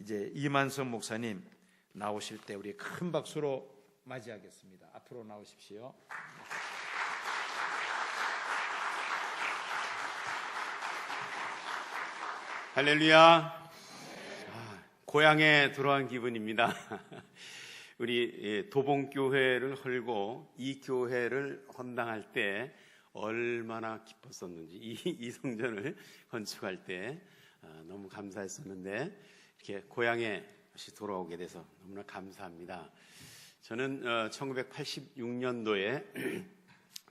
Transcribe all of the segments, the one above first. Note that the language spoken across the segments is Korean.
이제 이만성 목사님 나오실 때 우리 큰 박수로 맞이하겠습니다. 앞으로 나오십시오. 할렐루야. 고향에 돌아온 기분입니다. 우리 도봉교회를 헐고 이 교회를 헌당할 때 얼마나 기뻤었는지, 이 성전을 건축할 때 너무 감사했었는데 이렇게 고향에 다시 돌아오게 돼서 너무나 감사합니다. 저는 1986년도에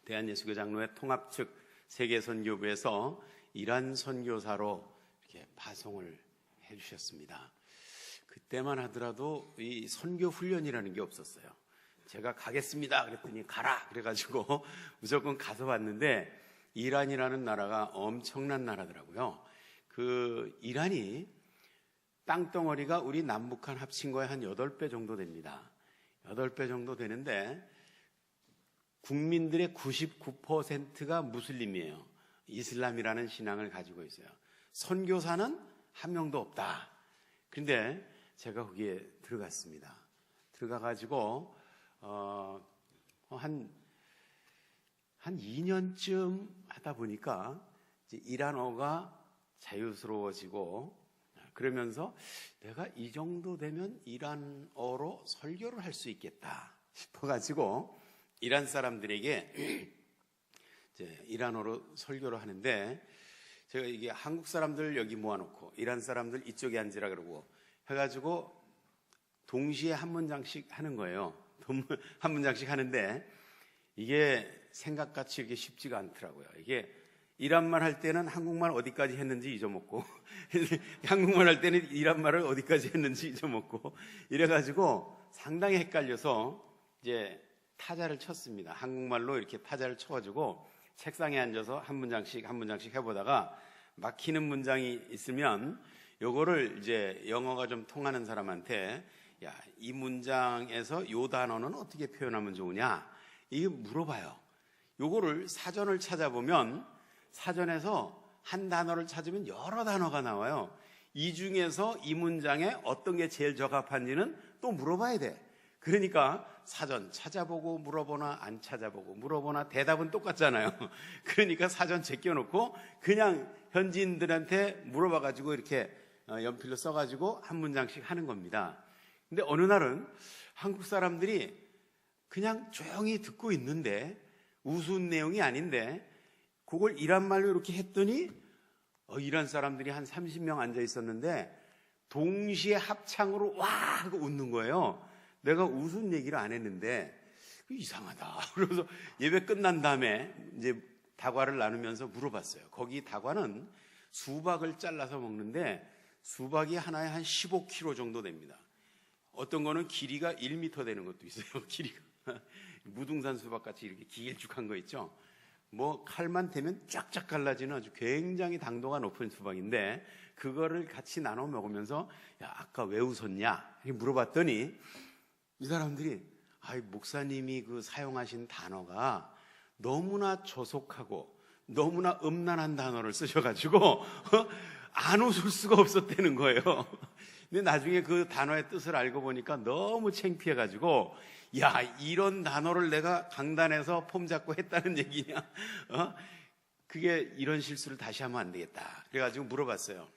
대한예수교장로회 통합 측 세계선교부에서 이란 선교사로 이렇게 파송을 해주셨습니다. 그때만 하더라도 이 선교 훈련이라는 게 없었어요. 제가 가겠습니다 그랬더니 가라 그래가지고 무조건 가서 봤는데 이란이라는 나라가 엄청난 나라더라고요. 그 이란이 땅덩어리가 우리 남북한 합친 거에 한 8배 정도 됩니다. 8배 정도 되는데 국민들의 99%가 무슬림이에요. 이슬람이라는 신앙을 가지고 있어요. 선교사는 한 명도 없다. 그런데 제가 거기에 들어갔습니다. 들어가가지고 한 2년쯤 하다 보니까 이제 이란어가 자유스러워지고 그러면서 내가 이 정도 되면 이란어로 설교를 할 수 있겠다 싶어가지고 이란 사람들에게 이제 이란어로 설교를 하는데 제가 이게 한국 사람들 여기 모아놓고 이란 사람들 이쪽에 앉으라 그러고 해가지고 동시에 한 문장씩 하는 거예요. 한 문장씩 하는데 이게 생각같이 이렇게 쉽지가 않더라고요. 이게 이란말 할 때는 한국말 어디까지 했는지 잊어먹고 한국말 할 때는 이란말을 어디까지 했는지 잊어먹고 이래가지고 상당히 헷갈려서 이제 타자를 쳤습니다. 한국말로 이렇게 타자를 쳐가지고 책상에 앉아서 한 문장씩 해보다가 막히는 문장이 있으면 요거를 이제 영어가 좀 통하는 사람한테 야, 이 문장에서 요 단어는 어떻게 표현하면 좋으냐? 이게 물어봐요. 요거를 사전을 찾아보면 사전에서 한 단어를 찾으면 여러 단어가 나와요. 이 중에서 이 문장에 어떤 게 제일 적합한지는 또 물어봐야 돼. 그러니까 사전 찾아보고 물어보나 안 찾아보고 물어보나 대답은 똑같잖아요. 그러니까 사전 제껴놓고 그냥 현지인들한테 물어봐가지고 이렇게 연필로 써가지고 한 문장씩 하는 겁니다. 근데 어느 날은 한국 사람들이 그냥 조용히 듣고 있는데 우스운 내용이 아닌데 그걸 이란말로 이렇게 했더니 이란 사람들이 한 30명 앉아 있었는데 동시에 합창으로 와 하고 웃는 거예요. 내가 우스운 얘기를 안 했는데 이상하다. 그래서 예배 끝난 다음에 이제 다과를 나누면서 물어봤어요. 거기 다과는 수박을 잘라서 먹는데 수박이 하나에 한 15kg 정도 됩니다. 어떤 거는 길이가 1m 되는 것도 있어요. 길이가 무등산 수박같이 이렇게 길쭉한 거 있죠. 뭐 칼만 대면 쫙쫙 갈라지는 아주 굉장히 당도가 높은 수박인데 그거를 같이 나눠 먹으면서 야 아까 왜 웃었냐 이렇게 물어봤더니 이 사람들이 목사님이 그 사용하신 단어가 너무나 조속하고 너무나 음란한 단어를 쓰셔가지고 안 웃을 수가 없었다는 거예요. 근데 나중에 그 단어의 뜻을 알고 보니까 너무 창피해가지고 야 이런 단어를 내가 강단에서 폼 잡고 했다는 얘기냐? 그게 이런 실수를 다시 하면 안 되겠다. 그래가지고 물어봤어요.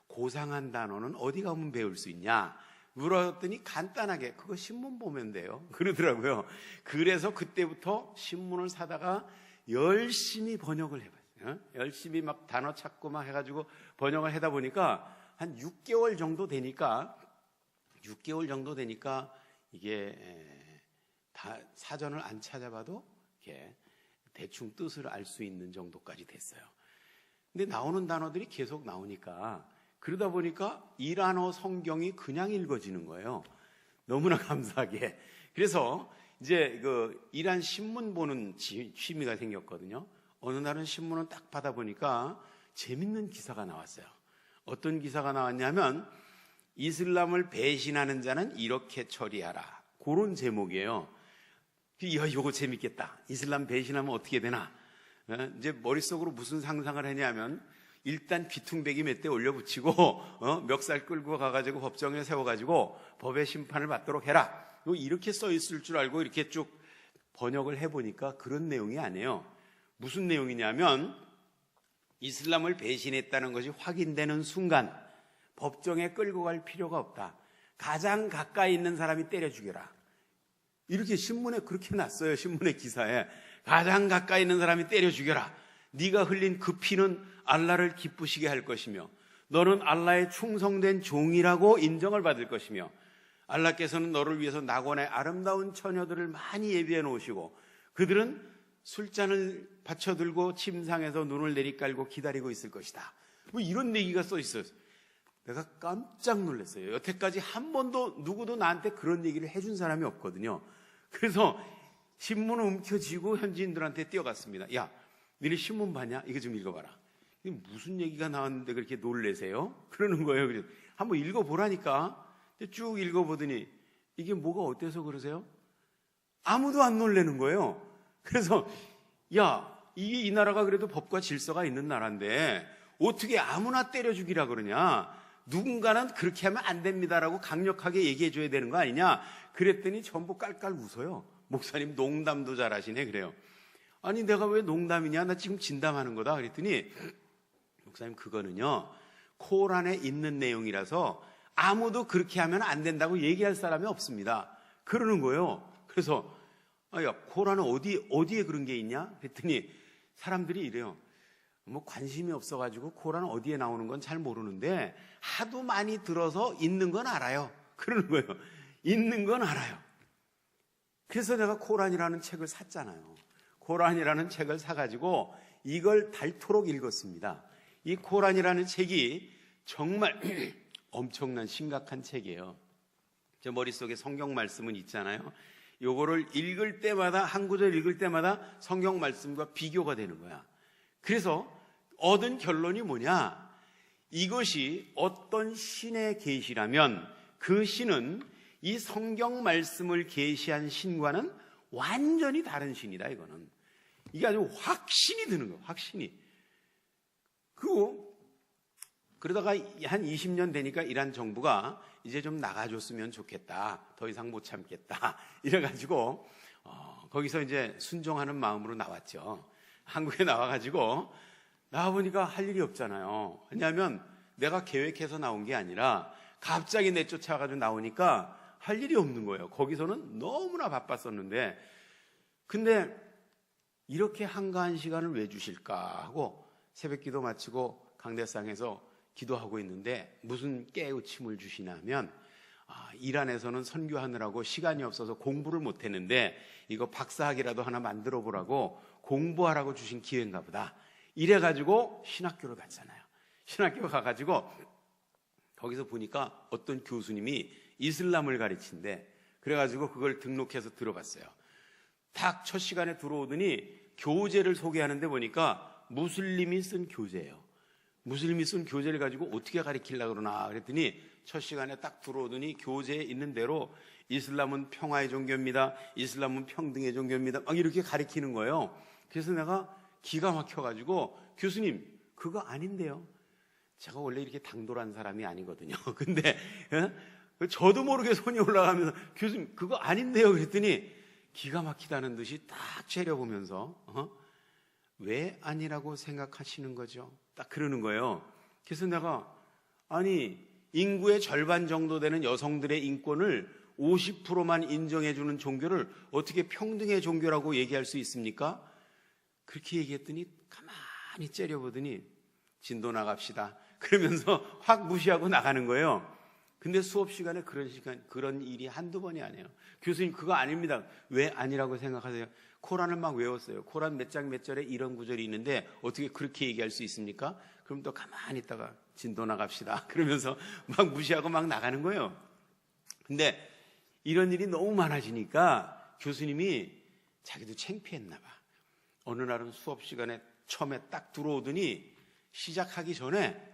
고상한 단어는 어디 가면 배울 수 있냐? 물었더니 간단하게 그거 신문 보면 돼요. 그러더라고요. 그래서 그때부터 신문을 사다가 열심히 번역을 해봤어요. 열심히 막 단어 찾고 막 해가지고 번역을 하다 보니까 한 6개월 정도 되니까 이게 다 사전을 안 찾아봐도 이렇게 대충 뜻을 알 수 있는 정도까지 됐어요. 근데 나오는 단어들이 계속 나오니까 그러다 보니까 이란어 성경이 그냥 읽어지는 거예요. 너무나 감사하게. 그래서 이제 그 이란 신문 보는 취미가 생겼거든요. 어느 날은 신문을 딱 받아보니까 재밌는 기사가 나왔어요. 어떤 기사가 나왔냐면 이슬람을 배신하는 자는 이렇게 처리하라. 그런 제목이에요. 야, 이거 재밌겠다. 이슬람 배신하면 어떻게 되나? 이제 머릿속으로 무슨 상상을 했냐면 일단 귀퉁배기 몇 대 올려붙이고 멱살 끌고 가가지고 법정에 세워가지고 법의 심판을 받도록 해라. 이렇게 써 있을 줄 알고 이렇게 쭉 번역을 해보니까 그런 내용이 아니에요. 무슨 내용이냐면 이슬람을 배신했다는 것이 확인되는 순간 법정에 끌고 갈 필요가 없다. 가장 가까이 있는 사람이 때려 죽여라. 이렇게 신문에 그렇게 났어요. 신문의 기사에. 가장 가까이 있는 사람이 때려 죽여라. 네가 흘린 그 피는 알라를 기쁘시게 할 것이며 너는 알라의 충성된 종이라고 인정을 받을 것이며 알라께서는 너를 위해서 낙원의 아름다운 처녀들을 많이 예비해 놓으시고 그들은 술잔을 받쳐들고 침상에서 눈을 내리깔고 기다리고 있을 것이다. 뭐 이런 얘기가 써 있어요. 내가 깜짝 놀랐어요. 여태까지 한 번도 누구도 나한테 그런 얘기를 해준 사람이 없거든요. 그래서 신문을 움켜쥐고 현지인들한테 뛰어갔습니다. 야, 너네 신문 봤냐? 이거 좀 읽어봐라. 이게 무슨 얘기가 나왔는데 그렇게 놀래세요? 그러는 거예요. 그래서 한번 읽어보라니까. 쭉 읽어보더니 이게 뭐가 어때서 그러세요? 아무도 안 놀래는 거예요. 그래서 야, 이게 이 나라가 그래도 법과 질서가 있는 나라인데 어떻게 아무나 때려 죽이라 그러냐? 누군가는 그렇게 하면 안 됩니다라고 강력하게 얘기해 줘야 되는 거 아니냐? 그랬더니 전부 깔깔 웃어요. 목사님 농담도 잘하시네. 그래요. 아니 내가 왜 농담이냐? 나 지금 진담하는 거다. 그랬더니 목사님 그거는요 코란에 있는 내용이라서 아무도 그렇게 하면 안 된다고 얘기할 사람이 없습니다. 그러는 거예요. 그래서 야, 코란은 어디에 그런 게 있냐? 그랬더니 사람들이 이래요. 뭐 관심이 없어가지고 코란은 어디에 나오는 건 잘 모르는데 하도 많이 들어서 있는 건 알아요. 그러는 거예요. 있는 건 알아요. 그래서 내가 코란이라는 책을 샀잖아요. 코란이라는 책을 사가지고 이걸 닳도록 읽었습니다. 이 코란이라는 책이 정말 엄청난 심각한 책이에요. 제 머릿속에 성경 말씀은 있잖아요. 요거를 읽을 때마다 한 구절 읽을 때마다 성경 말씀과 비교가 되는 거야. 그래서 얻은 결론이 뭐냐? 이것이 어떤 신의 계시라면 그 신은 이 성경 말씀을 계시한 신과는 완전히 다른 신이다. 이거는 이게 아주 확신이 드는 거예요. 확신이. 그러다가 한 20년 되니까 이란 정부가 이제 좀 나가줬으면 좋겠다. 더 이상 못 참겠다. 이래가지고 거기서 이제 순종하는 마음으로 나왔죠. 한국에 나와가지고 나와보니까 할 일이 없잖아요. 왜냐하면 내가 계획해서 나온 게 아니라 갑자기 내쫓아가지고 나오니까 할 일이 없는 거예요. 거기서는 너무나 바빴었는데 근데 이렇게 한가한 시간을 왜 주실까 하고 새벽기도 마치고 강대상에서 기도하고 있는데 무슨 깨우침을 주시냐면 이란에서는 선교하느라고 시간이 없어서 공부를 못했는데 이거 박사학위라도 하나 만들어 보라고 공부하라고 주신 기회인가 보다. 이래가지고 신학교를 갔잖아요. 신학교 가가지고 거기서 보니까 어떤 교수님이 이슬람을 가르친대. 그래가지고 그걸 등록해서 들어갔어요. 딱 첫 시간에 들어오더니 교재를 소개하는데 보니까 무슬림이 쓴 교재예요. 무슬림이 쓴 교재를 가지고 어떻게 가르치려고 그러나 그랬더니 첫 시간에 딱 들어오더니 교재에 있는 대로 이슬람은 평화의 종교입니다. 이슬람은 평등의 종교입니다. 막 이렇게 가르치는 거예요. 그래서 내가 기가 막혀가지고 교수님 그거 아닌데요. 제가 원래 이렇게 당돌한 사람이 아니거든요. 근데 저도 모르게 손이 올라가면서 교수님 그거 아닌데요. 그랬더니 기가 막히다는 듯이 딱 째려보면서 왜 아니라고 생각하시는 거죠? 딱 그러는 거예요. 그래서 내가 아니 인구의 절반 정도 되는 여성들의 인권을 50%만 인정해주는 종교를 어떻게 평등의 종교라고 얘기할 수 있습니까? 그렇게 얘기했더니 가만히 째려보더니 진도 나갑시다. 그러면서 확 무시하고 나가는 거예요. 근데 수업 시간에 그런 일이 한두 번이 아니에요. 교수님 그거 아닙니다. 왜 아니라고 생각하세요? 코란을 막 외웠어요. 코란 몇 장 몇 절에 이런 구절이 있는데 어떻게 그렇게 얘기할 수 있습니까? 그럼 또 가만히 있다가 진도 나갑시다. 그러면서 막 무시하고 막 나가는 거예요. 근데 이런 일이 너무 많아지니까 교수님이 자기도 창피했나 봐. 어느 날은 수업 시간에 처음에 딱 들어오더니 시작하기 전에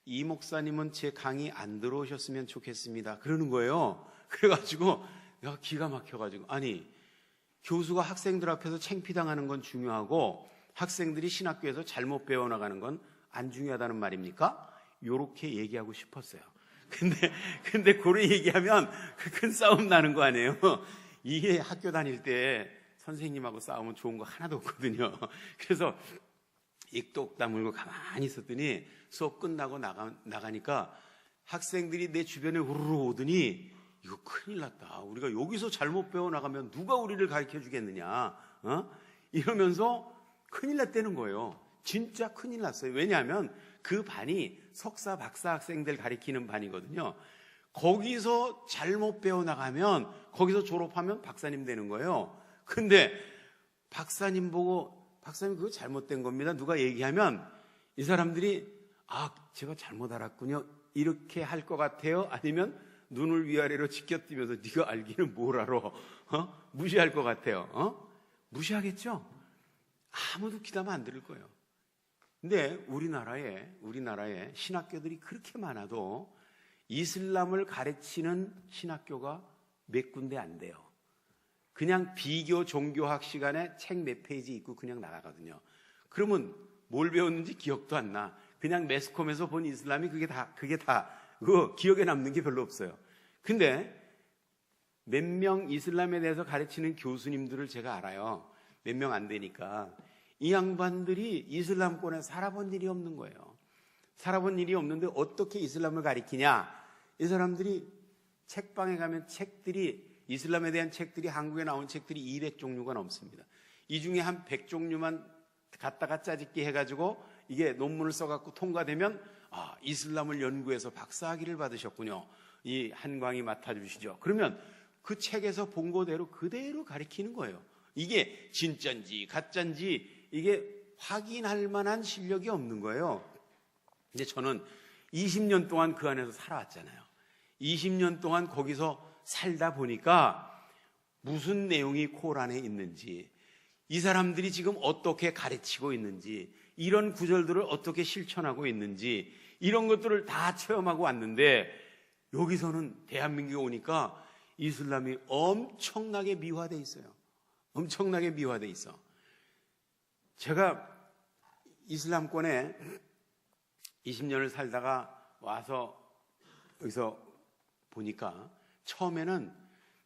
이 목사님은 제 강의 안 들어오셨으면 좋겠습니다. 그러는 거예요. 그래가지고 내가 기가 막혀가지고 아니 교수가 학생들 앞에서 창피당하는 건 중요하고 학생들이 신학교에서 잘못 배워나가는 건 안 중요하다는 말입니까? 요렇게 얘기하고 싶었어요. 근데 그런 얘기하면 큰 싸움 나는 거 아니에요? 이게 학교 다닐 때 선생님하고 싸우면 좋은 거 하나도 없거든요. 그래서 입도 다물고 가만히 있었더니 수업 끝나고 나가니까 학생들이 내 주변에 우르르 오더니 이거 큰일 났다. 우리가 여기서 잘못 배워나가면 누가 우리를 가르쳐 주겠느냐. 이러면서 큰일 났다는 거예요. 진짜 큰일 났어요. 왜냐하면 그 반이 석사, 박사 학생들 가르치는 반이거든요. 거기서 잘못 배워나가면 거기서 졸업하면 박사님 되는 거예요. 근데 박사님 보고 박사님 그거 잘못된 겁니다. 누가 얘기하면 이 사람들이 제가 잘못 알았군요. 이렇게 할 것 같아요. 아니면 눈을 위아래로 지켜뜨면서 네가 알기는 뭘 알아? 무시할 것 같아요. 무시하겠죠? 아무도 귀담아 안 들을 거예요. 근데 우리나라에 신학교들이 그렇게 많아도 이슬람을 가르치는 신학교가 몇 군데 안 돼요. 그냥 비교 종교학 시간에 책 몇 페이지 읽고 그냥 나가거든요. 그러면 뭘 배웠는지 기억도 안 나. 그냥 매스컴에서 본 이슬람이 그게 다 그 기억에 남는 게 별로 없어요. 근데 몇 명 이슬람에 대해서 가르치는 교수님들을 제가 알아요. 몇 명 안 되니까. 이 양반들이 이슬람권에 살아본 일이 없는 거예요. 살아본 일이 없는데 어떻게 이슬람을 가르치냐? 이 사람들이 책방에 가면 이슬람에 대한 책들이 한국에 나온 책들이 200종류가 넘습니다. 이 중에 한 100종류만 갖다가 짜집기 해가지고 이게 논문을 써갖고 통과되면 이슬람을 연구해서 박사학위를 받으셨군요. 이 한광이 맡아주시죠. 그러면 그 책에서 본 거대로 그대로 가르치는 거예요. 이게 진짜인지 가짜인지 이게 확인할 만한 실력이 없는 거예요. 근데 저는 20년 동안 그 안에서 살아왔잖아요. 20년 동안 거기서 살다 보니까 무슨 내용이 코란에 있는지, 이 사람들이 지금 어떻게 가르치고 있는지, 이런 구절들을 어떻게 실천하고 있는지, 이런 것들을 다 체험하고 왔는데 여기서는 대한민국에 오니까 이슬람이 엄청나게 미화되어 있어요. 엄청나게 미화되어 있어. 제가 이슬람권에 20년을 살다가 와서 여기서 보니까 처음에는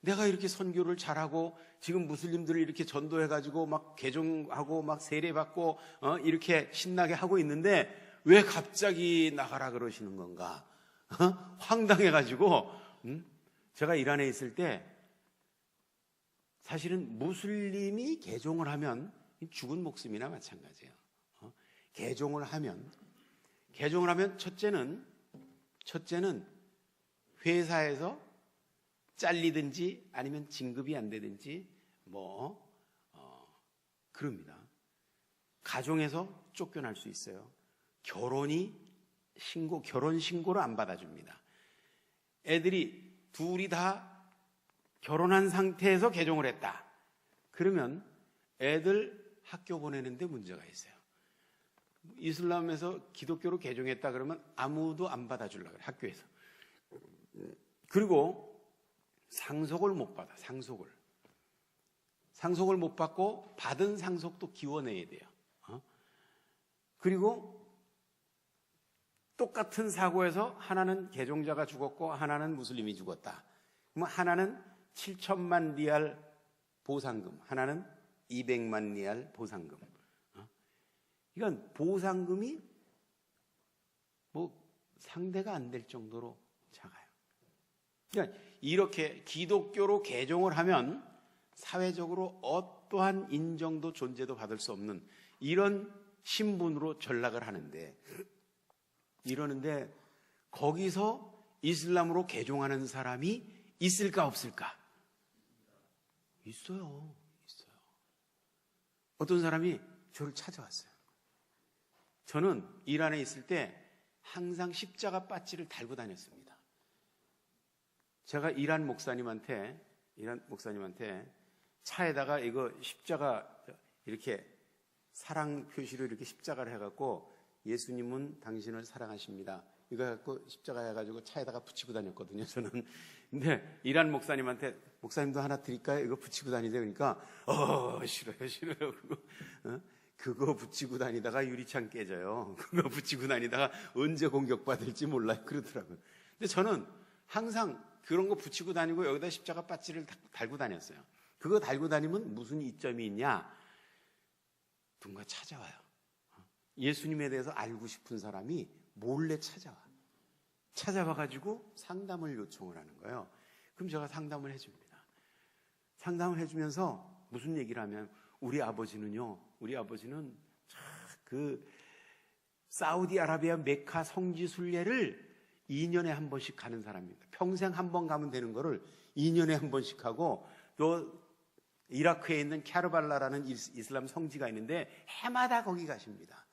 내가 이렇게 선교를 잘하고 지금 무슬림들을 이렇게 전도해가지고 막 개종하고 막 세례받고 이렇게 신나게 하고 있는데 왜 갑자기 나가라 그러시는 건가? 황당해가지고 제가 이란에 있을 때 사실은 무슬림이 개종을 하면 죽은 목숨이나 마찬가지예요. 개종을 하면 첫째는 회사에서 잘리든지 아니면 진급이 안 되든지 그럽니다. 가정에서 쫓겨날 수 있어요. 결혼 신고를 안 받아줍니다. 애들이 둘이 다 결혼한 상태에서 개종을 했다. 그러면 애들 학교 보내는데 문제가 있어요. 이슬람에서 기독교로 개종했다 그러면 아무도 안 받아주려고 그래요. 학교에서. 그리고 상속을 못 받아. 상속을 못 받고 받은 상속도 기원해야 돼요. 그리고 똑같은 사고에서 하나는 개종자가 죽었고 하나는 무슬림이 죽었다. 그럼 하나는 7천만 리알 보상금, 하나는 200만 리알 보상금. 이건 보상금이 상대가 안 될 정도로 작아요. 그러니까 이렇게 기독교로 개종을 하면 사회적으로 어떠한 인정도 존재도 받을 수 없는 이런 신분으로 전락을 하는데, 이러는데 거기서 이슬람으로 개종하는 사람이 있을까 없을까? 있어요. 어떤 사람이 저를 찾아왔어요. 저는 이란에 있을 때 항상 십자가 배지를 달고 다녔습니다. 제가 이란 목사님한테 차에다가 이거 십자가 이렇게 사랑 표시로 이렇게 십자가를 해갖고 예수님은 당신을 사랑하십니다. 이거 갖고 십자가 해가지고 차에다가 붙이고 다녔거든요, 저는. 근데 이란 목사님한테 목사님도 하나 드릴까요? 이거 붙이고 다니세요. 그러니까 싫어요. 그거 붙이고 다니다가 유리창 깨져요. 그거 붙이고 다니다가 언제 공격받을지 몰라요. 그러더라고요. 근데 저는 항상 그런 거 붙이고 다니고 여기다 십자가 배지를 달고 다녔어요. 그거 달고 다니면 무슨 이점이 있냐? 누군가 찾아와요. 예수님에 대해서 알고 싶은 사람이 몰래 찾아와가지고 상담을 요청을 하는 거예요. 그럼 제가 상담을 해줍니다. 상담을 해주면서 무슨 얘기를 하면 우리 아버지는 그 사우디아라비아 메카 성지 순례를 2년에 한 번씩 가는 사람입니다. 평생 한 번 가면 되는 거를 2년에 한 번씩 하고, 또 이라크에 있는 캬르발라라는 이슬람 성지가 있는데 해마다 거기 가십니다.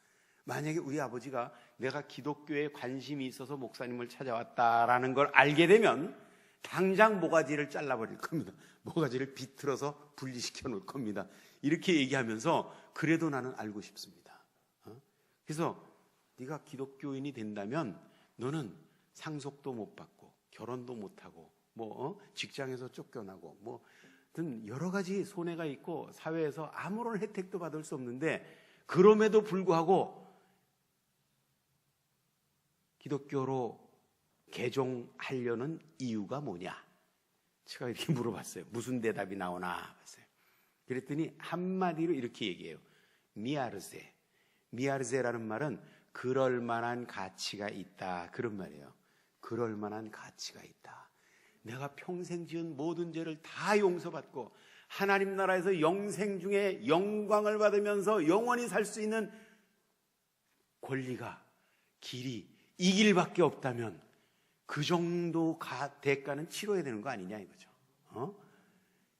만약에 우리 아버지가 내가 기독교에 관심이 있어서 목사님을 찾아왔다라는 걸 알게 되면 당장 모가지를 잘라버릴 겁니다. 모가지를 비틀어서 분리시켜 놓을 겁니다. 이렇게 얘기하면서 그래도 나는 알고 싶습니다. 그래서 네가 기독교인이 된다면 너는 상속도 못 받고 결혼도 못 하고 직장에서 쫓겨나고 등 여러 가지 손해가 있고 사회에서 아무런 혜택도 받을 수 없는데, 그럼에도 불구하고 기독교로 개종하려는 이유가 뭐냐? 제가 이렇게 물어봤어요. 무슨 대답이 나오나 봤어요. 그랬더니 한마디로 이렇게 얘기해요. 미아르세. 미아르세라는 말은 그럴 만한 가치가 있다, 그런 말이에요. 그럴 만한 가치가 있다. 내가 평생 지은 모든 죄를 다 용서받고 하나님 나라에서 영생 중에 영광을 받으면서 영원히 살 수 있는 권리가, 길이 이 길밖에 없다면 그 정도 대가는 치러야 되는 거 아니냐 이거죠.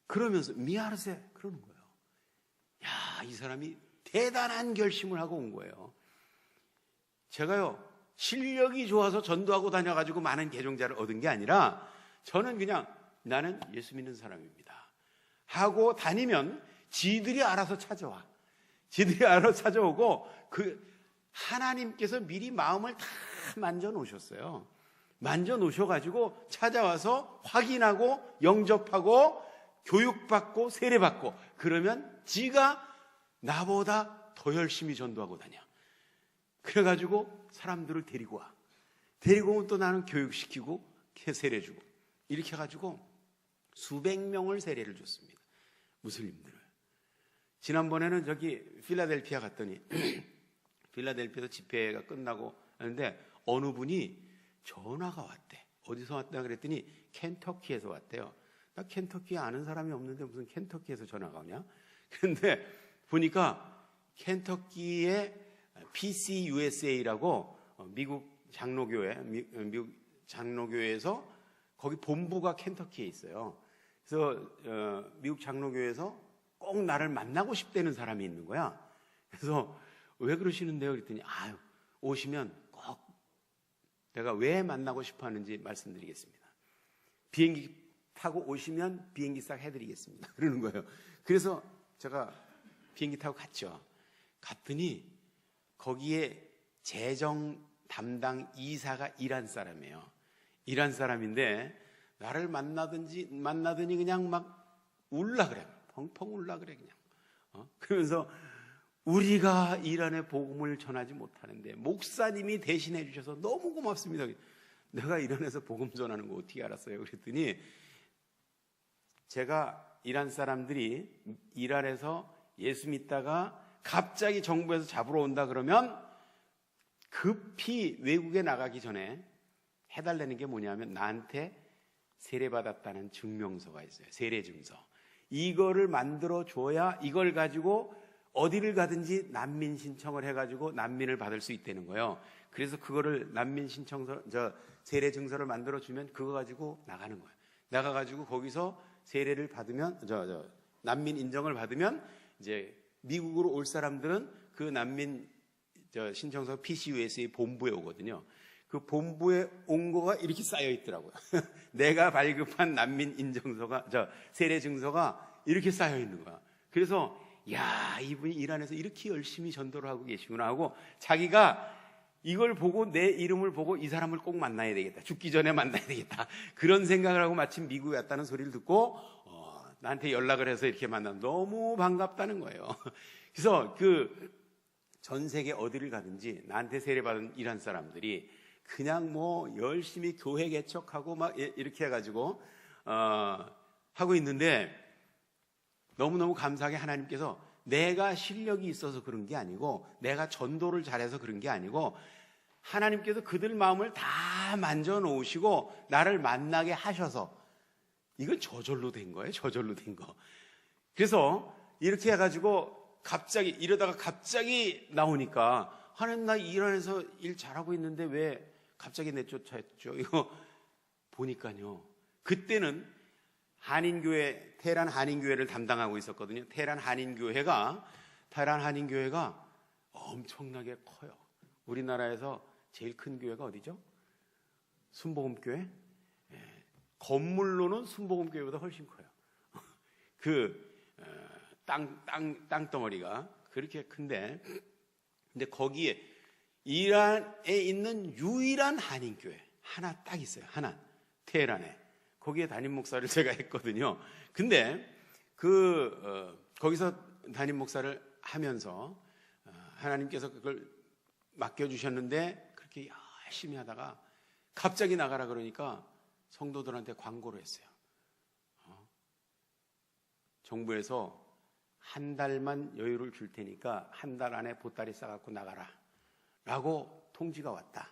그러면서 미아르세 그러는 거예요. 야, 이 사람이 대단한 결심을 하고 온 거예요. 제가요, 실력이 좋아서 전도하고 다녀가지고 많은 개종자를 얻은 게 아니라 저는 그냥 나는 예수 믿는 사람입니다 하고 다니면 지들이 알아서 찾아와. 지들이 알아서 찾아오고, 그 하나님께서 미리 마음을 다 만져 놓으셨어요. 만져 놓으셔가지고 찾아와서 확인하고 영접하고 교육받고 세례받고, 그러면 지가 나보다 더 열심히 전도하고 다녀. 그래가지고 사람들을 데리고 와. 데리고 오면 또 나는 교육시키고 세례 주고, 이렇게 해가지고 수백 명을 세례를 줬습니다. 무슬림들을. 지난번에는 저기 필라델피아 갔더니 필라델피아에서 집회가 끝나고 하는데 어느 분이 전화가 왔대. 어디서 왔다 그랬더니 켄터키에서 왔대요. 나 켄터키에 아는 사람이 없는데 무슨 켄터키에서 전화가 오냐? 그런데 보니까 켄터키의 PCUSA라고 미국 장로교회에서 거기 본부가 켄터키에 있어요. 그래서 미국 장로교회에서 꼭 나를 만나고 싶다는 사람이 있는 거야. 그래서 왜 그러시는데요? 그랬더니 오시면 꼭 내가 왜 만나고 싶어 하는지 말씀드리겠습니다. 비행기 타고 오시면 비행기 싹 해드리겠습니다. 그러는 거예요. 그래서 제가 비행기 타고 갔죠. 갔더니 거기에 재정 담당 이사가 이란 사람이에요. 이란 사람인데 나를 만나더니 그냥 막 울라 그래. 펑펑 울라 그래 그냥. 그러면서 우리가 이란에 복음을 전하지 못하는데 목사님이 대신해 주셔서 너무 고맙습니다. 내가 이란에서 복음 전하는 거 어떻게 알았어요? 그랬더니 제가 이란 사람들이 이란에서 예수 믿다가 갑자기 정부에서 잡으러 온다 그러면 급히 외국에 나가기 전에 해달라는 게 뭐냐면 나한테 세례받았다는 증명서가 있어요. 세례증서. 이거를 만들어줘야 이걸 가지고 어디를 가든지 난민 신청을 해가지고 난민을 받을 수 있다는 거예요. 그래서 그거를 난민 신청서, 세례증서를 만들어주면 그거 가지고 나가는 거예요. 나가가지고 거기서 세례를 받으면, 난민 인정을 받으면 이제 미국으로 올 사람들은 그 난민 신청서 PCUSA 본부에 오거든요. 그 본부에 온 거가 이렇게 쌓여 있더라고요. 내가 발급한 난민 인정서가, 세례 증서가 이렇게 쌓여 있는 거야. 그래서 야, 이분이 이란에서 이렇게 열심히 전도를 하고 계시구나 하고 자기가 이걸 보고 내 이름을 보고 이 사람을 꼭 만나야 되겠다. 죽기 전에 만나야 되겠다. 그런 생각을 하고 마침 미국에 왔다는 소리를 듣고 나한테 연락을 해서 이렇게 만나면 너무 반갑다는 거예요. 그래서 그 전 세계 어디를 가든지 나한테 세례받은 이란 사람들이 그냥 뭐 열심히 교회 개척하고 막 이렇게 해가지고 하고 있는데, 너무너무 감사하게 하나님께서 내가 실력이 있어서 그런 게 아니고, 내가 전도를 잘해서 그런 게 아니고, 하나님께서 그들 마음을 다 만져 놓으시고 나를 만나게 하셔서 이걸 저절로 된 거예요. 저절로 된 거. 그래서 이렇게 해가지고 갑자기 이러다가 갑자기 나오니까, 하나님 나 이란에서 일 잘하고 있는데 왜 갑자기 내쫓았죠? 이거 보니까요, 그때는 한인교회, 테헤란 한인교회를 담당하고 있었거든요. 테헤란 한인교회가 엄청나게 커요. 우리나라에서 제일 큰 교회가 어디죠? 순복음교회? 건물로는 순복음교회보다 훨씬 커요. 땅덩어리가 그렇게 큰데, 근데 거기에 이란에 있는 유일한 한인교회 하나 딱 있어요. 하나, 테헤란에. 거기에 담임 목사를 제가 했거든요. 근데 거기서 담임 목사를 하면서 하나님께서 그걸 맡겨주셨는데, 그렇게 열심히 하다가 갑자기 나가라 그러니까 성도들한테 광고를 했어요. 정부에서 한 달만 여유를 줄 테니까 한 달 안에 보따리 싸갖고 나가라 라고 통지가 왔다.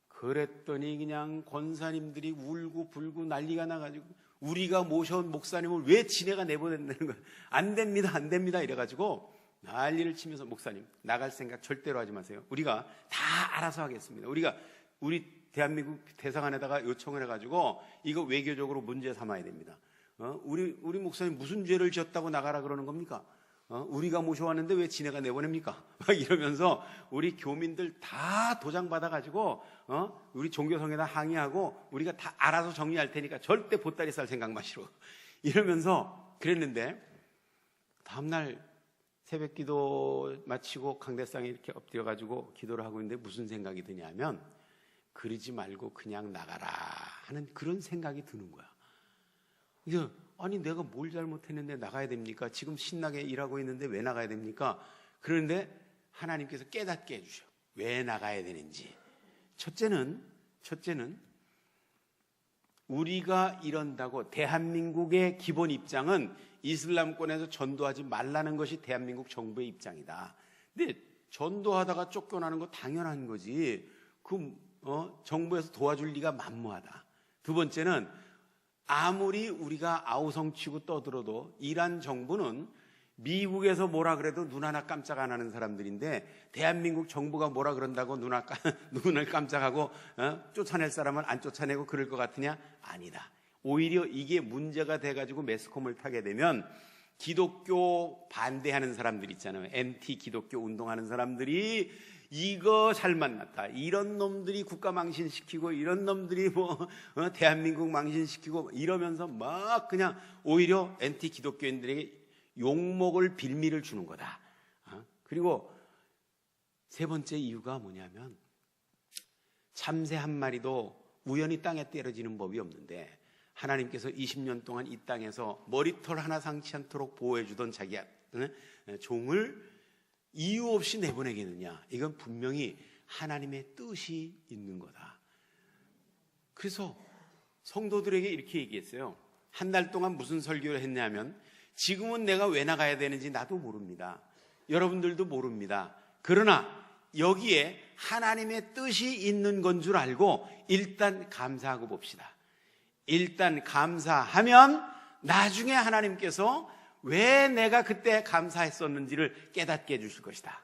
그랬더니 그냥 권사님들이 울고 불고 난리가 나가지고, 우리가 모셔온 목사님을 왜 지네가 내보낸다는 거야. 안 됩니다, 안 됩니다 이래가지고 난리를 치면서, 목사님 나갈 생각 절대로 하지 마세요. 우리가 다 알아서 하겠습니다. 우리 대한민국 대사관에다가 요청을 해가지고 이거 외교적으로 문제 삼아야 됩니다. 우리 목사님 무슨 죄를 지었다고 나가라 그러는 겁니까? 우리가 모셔왔는데 왜 지네가 내보냅니까? 막 이러면서 우리 교민들 다 도장 받아가지고 우리 종교성에다 항의하고 우리가 다 알아서 정리할 테니까 절대 보따리 쌀 생각 마시고 이러면서 그랬는데, 다음날 새벽 기도 마치고 강대상에 이렇게 엎드려가지고 기도를 하고 있는데 무슨 생각이 드냐면, 그러지 말고 그냥 나가라 하는 그런 생각이 드는 거야. 이게, 아니 내가 뭘 잘못했는데 나가야 됩니까? 지금 신나게 일하고 있는데 왜 나가야 됩니까? 그런데 하나님께서 깨닫게 해주셔. 왜 나가야 되는지. 첫째는 우리가 이런다고, 대한민국의 기본 입장은 이슬람권에서 전도하지 말라는 것이 대한민국 정부의 입장이다. 근데 전도하다가 쫓겨나는 거 당연한 거지. 정부에서 도와줄 리가 만무하다. 두 번째는 아무리 우리가 아우성치고 떠들어도 이란 정부는 미국에서 뭐라 그래도 눈 하나 깜짝 안 하는 사람들인데, 대한민국 정부가 뭐라 그런다고 눈을 깜짝하고 쫓아낼 사람은 안 쫓아내고 그럴 것 같으냐? 아니다. 오히려 이게 문제가 돼가지고 매스컴을 타게 되면 기독교 반대하는 사람들 있잖아요. 엔티 기독교 운동하는 사람들이 이거 잘 만났다, 이런 놈들이 국가 망신시키고 이런 놈들이 대한민국 망신시키고 이러면서 막 그냥 오히려 엔티 기독교인들에게 욕먹을 빌미를 주는 거다. 그리고 세 번째 이유가 뭐냐면, 참새 한 마리도 우연히 땅에 떨어지는 법이 없는데 하나님께서 20년 동안 이 땅에서 머리털 하나 상치 않도록 보호해주던 자기 종을 이유 없이 내보내겠느냐? 이건 분명히 하나님의 뜻이 있는 거다. 그래서 성도들에게 이렇게 얘기했어요. 한 달 동안 무슨 설교를 했냐면, 지금은 내가 왜 나가야 되는지 나도 모릅니다. 여러분들도 모릅니다. 그러나 여기에 하나님의 뜻이 있는 건 줄 알고 일단 감사하고 봅시다. 일단 감사하면 나중에 하나님께서 왜 내가 그때 감사했었는지를 깨닫게 해주실 것이다.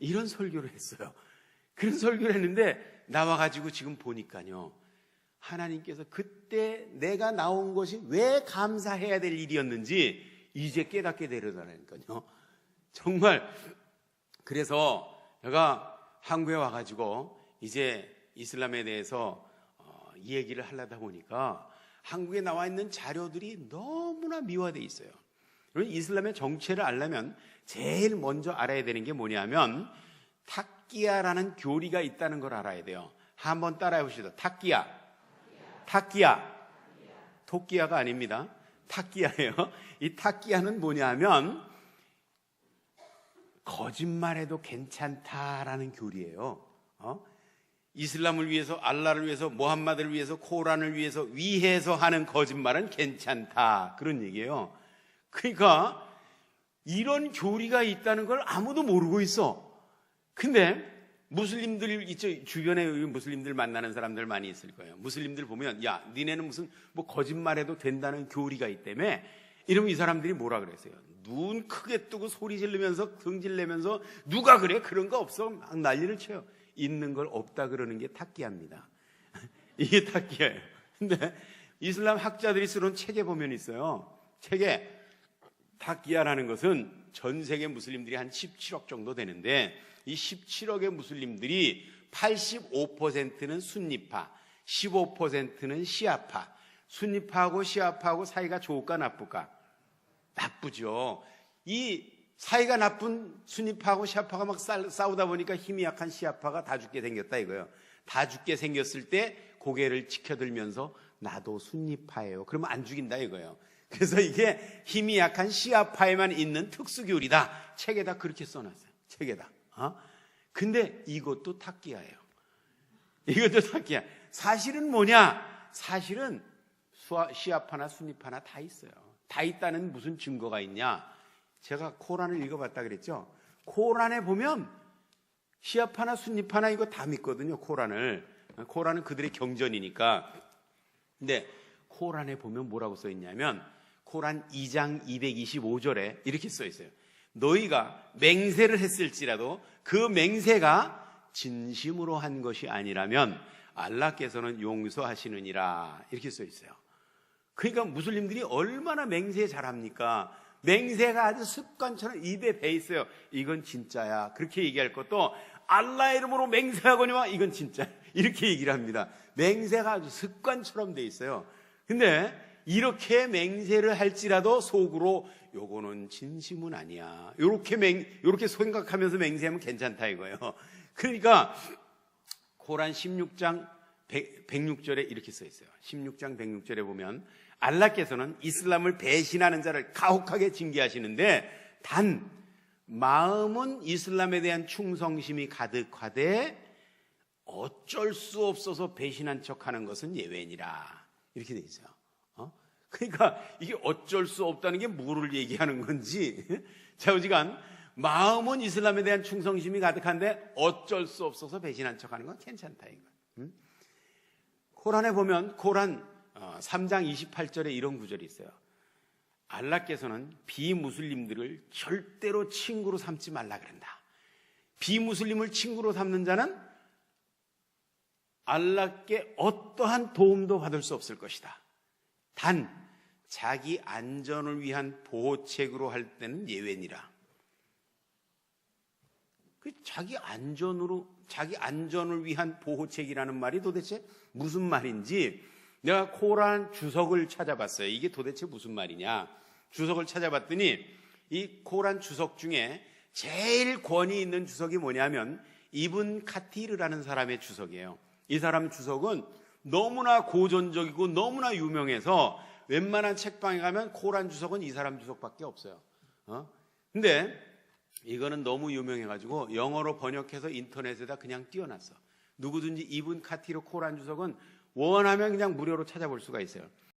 이런 설교를 했어요. 그런 설교를 했는데 나와가지고 지금 보니까요, 하나님께서 그때 내가 나온 것이 왜 감사해야 될 일이었는지 이제 깨닫게 되려다니까요. 정말. 그래서 제가 한국에 와가지고 이제 이슬람에 대해서 이 얘기를 하려다 보니까 한국에 나와 있는 자료들이 너무나 미화되어 있어요. 이슬람의 정체를 알려면 제일 먼저 알아야 되는 게 뭐냐면, 탁기야라는 교리가 있다는 걸 알아야 돼요. 한번 따라해 보시죠. 탁기야. 토끼야가 아닙니다. 탁기야예요. 이 탁기야는 뭐냐면, 거짓말해도 괜찮다라는 교리예요. 이슬람을 위해서, 알라를 위해서, 모함마드를 위해서, 코란을 위해서 하는 거짓말은 괜찮다, 그런 얘기예요. 그러니까 이런 교리가 있다는 걸 아무도 모르고 있어. 근데 무슬림들 있죠, 주변에 무슬림들 만나는 사람들 많이 있을 거예요. 무슬림들 보면 야, 니네는 무슨 뭐 거짓말해도 된다는 교리가 있다며. 이러면 이 사람들이 뭐라 그랬어요? 눈 크게 뜨고 소리 지르면서 성질 내면서 누가 그래? 그런 거 없어. 막 난리를 쳐요. 있는 걸 없다 그러는 게 타끼야입니다. 이게 타끼야예요. 근데 이슬람 학자들이 쓰는 책에 보면 있어요. 책에 타끼야라는 것은 전 세계 무슬림들이 한 17억 정도 되는데, 이 17억의 무슬림들이 85%는 순니파, 15%는 시아파. 순니파하고 시아파하고 사이가 좋을까 나쁠까? 나쁘죠. 이 사이가 나쁜 순니파하고 시아파가 막 싸우다 보니까 힘이 약한 시아파가 다 죽게 생겼다 이거예요. 다 죽게 생겼을 때 고개를 치켜들면서 나도 순니파예요. 그러면 안 죽인다 이거예요. 그래서 이게 힘이 약한 시아파에만 있는 특수교리다. 책에다 그렇게 써놨어요. 책에다. 근데 이것도 타끼야예요. 이것도 타끼야. 사실은 뭐냐? 사실은 시아파나 순니파나 다 있어요. 다 있다는 무슨 증거가 있냐? 제가 코란을 읽어봤다 그랬죠. 코란에 보면 시아파나 순니파나 이거 다 믿거든요. 코란을. 코란은 그들의 경전이니까. 근데 코란에 보면 뭐라고 써 있냐면 코란 2장 225절에 이렇게 써 있어요. 너희가 맹세를 했을지라도 그 맹세가 진심으로 한 것이 아니라면 알라께서는 용서하시느니라, 이렇게 써 있어요. 그러니까 무슬림들이 얼마나 맹세 잘합니까? 맹세가 아주 습관처럼 입에 배 있어요. 이건 진짜야. 그렇게 얘기할 것도 알라 이름으로 맹세하거니와 이건 진짜, 이렇게 얘기를 합니다. 맹세가 아주 습관처럼 돼 있어요. 근데 이렇게 맹세를 할지라도 속으로 요거는 진심은 아니야, 요렇게 생각하면서 맹세하면 괜찮다 이거예요. 그러니까 코란 16장 106절에 이렇게 써 있어요. 16장 106절에 보면 알라께서는 이슬람을 배신하는 자를 가혹하게 징계하시는데 단 마음은 이슬람에 대한 충성심이 가득하되 어쩔 수 없어서 배신한 척하는 것은 예외니라, 이렇게 돼 있어요. 그러니까 이게 어쩔 수 없다는 게 뭐를 얘기하는 건지 좌우지간 마음은 이슬람에 대한 충성심이 가득한데 어쩔 수 없어서 배신한 척하는 건 괜찮다 이거. 코란에 보면 코란 3장 28절에 이런 구절이 있어요. 알라께서는 비무슬림들을 절대로 친구로 삼지 말라 그런다. 비무슬림을 친구로 삼는 자는 알라께 어떠한 도움도 받을 수 없을 것이다. 단 자기 안전을 위한 보호책으로 할 때는 예외니라. 자기 안전을 위한 보호책이라는 말이 도대체 무슨 말인지 내가 코란 주석을 찾아봤어요. 이게 도대체 무슨 말이냐? 주석을 찾아봤더니 이 코란 주석 중에 제일 권위 있는 주석이 뭐냐면 이븐 카티르라는 사람의 주석이에요. 이 사람 주석은 너무나 고전적이고 너무나 유명해서 웬만한 책방에 가면 코란 주석은 이 사람 주석밖에 없어요. 근데 이거는 너무 유명해가지고 영어로 번역해서 인터넷에다 그냥 띄워놨어. 누구든지 이븐 카티르 코란 주석은 원하면 그냥 무료로 찾아볼 수가 있어요.